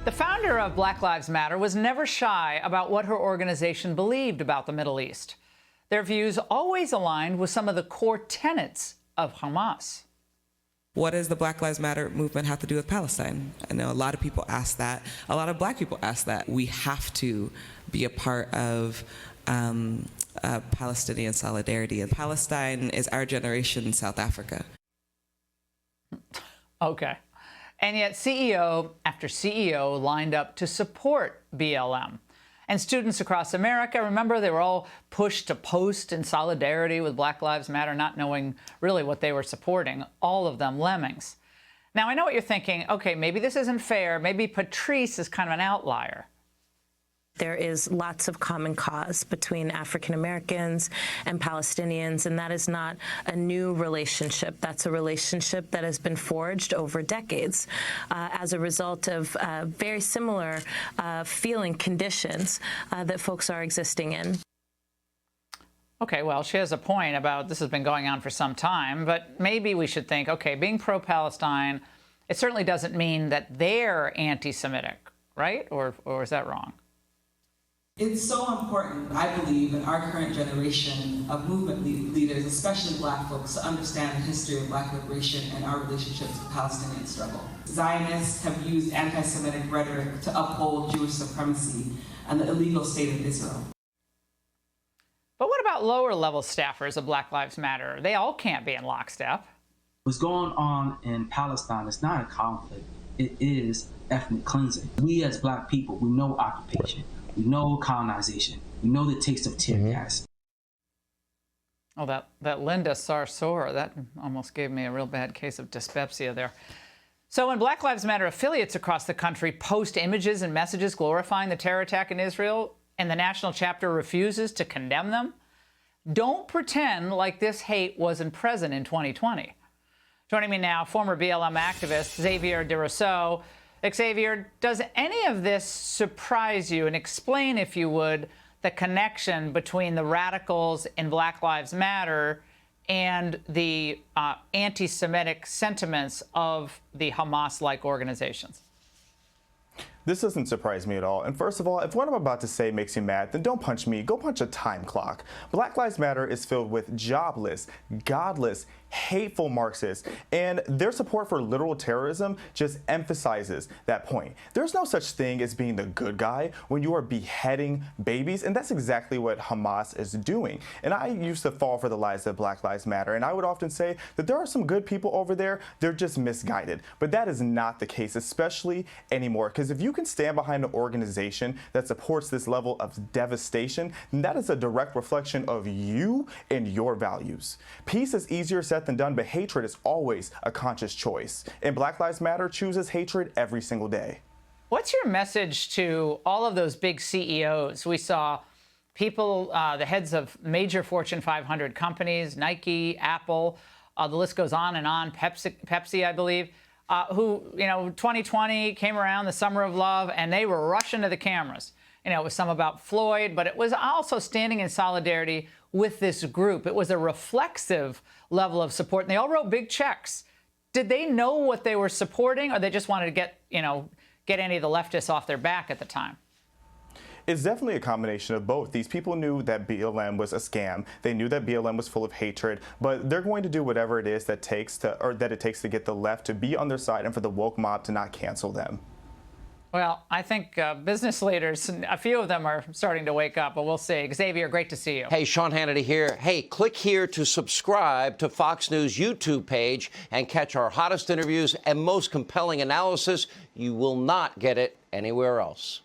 The founder of Black Lives Matter was never shy about what her organization believed about the Middle East. Their views always aligned with some of the core tenets of Hamas. What does the Black Lives Matter movement have to do with Palestine? I know a lot of people ask that. A lot of black people ask that. We have to be a part of Palestinian solidarity. And Palestine is our generation in South Africa. Okay. And yet CEO after CEO lined up to support BLM. And students across America, remember, they were all pushed to post in solidarity with Black Lives Matter, not knowing really what they were supporting, all of them lemmings. Now, I know what you're thinking. Okay, maybe this isn't fair. Maybe Patrice is kind of an outlier. There is lots of common cause between African Americans and Palestinians, and that is not a new relationship. That's a relationship that has been forged over decades as a result of very similar feeling conditions that folks are existing in. Okay, well, she has a point about this has been going on for some time, but maybe we should think, okay, being pro-Palestine, it certainly doesn't mean that they're anti-Semitic, right? Or is that wrong? It's so important, I believe, in our current generation of movement leaders, especially black folks, to understand the history of black liberation and our relationships with the Palestinian struggle. Zionists have used anti-Semitic rhetoric to uphold Jewish supremacy and the illegal state of Israel. But what about lower-level staffers of Black Lives Matter? They all can't be in lockstep. What's going on in Palestine is not a conflict. It is ethnic cleansing. We as black people, we know occupation. We know colonization. We know the taste of tear gas. Oh, that Linda Sarsour, that almost gave me a real bad case of dyspepsia there. So when Black Lives Matter affiliates across the country post images and messages glorifying the terror attack in Israel and the national chapter refuses to condemn them, don't pretend like this hate wasn't present in 2020. Joining me now, former BLM activist Xaviaer DuRousseau. Xavier, does any of this surprise you? And explain, if you would, the connection between the radicals in Black Lives Matter and the anti-Semitic sentiments of the Hamas-like organizations. This doesn't surprise me at all. And first of all, if what I'm about to say makes you mad, then don't punch me, go punch a time clock. Black Lives Matter is filled with jobless, godless, hateful Marxists, and their support for literal terrorism just emphasizes that point. There's no such thing as being the good guy when you are beheading babies, and that's exactly what Hamas is doing. And I used to fall for the lies of Black Lives Matter, and I would often say that there are some good people over there, they're just misguided. But that is not the case, especially anymore, because if you can stand behind an organization that supports this level of devastation, then that is a direct reflection of you and your values. Peace is easier said than done, but hatred is always a conscious choice. And Black Lives Matter chooses hatred every single day. What's your message to all of those big CEOs? We saw people, the heads of major Fortune 500 companies, Nike, Apple, the list goes on and on, Pepsi, I believe, who, 2020 came around, the summer of love, and they were rushing to the cameras. It was some about Floyd, but it was also standing in solidarity with this group. It was a reflexive level of support, and they all wrote big checks. Did they know what they were supporting, or they just wanted to get any of the leftists off their back at the time? It's definitely a combination of both. These people knew that BLM was a scam. They knew that BLM was full of hatred, but they're going to do whatever it is that it takes to get the left to be on their side and for the woke mob to not cancel them. Well, I think business leaders, a few of them are starting to wake up, but we'll see. Xavier, great to see you. Hey, Sean Hannity here. Hey, click here to subscribe to Fox News YouTube page and catch our hottest interviews and most compelling analysis. You will not get it anywhere else.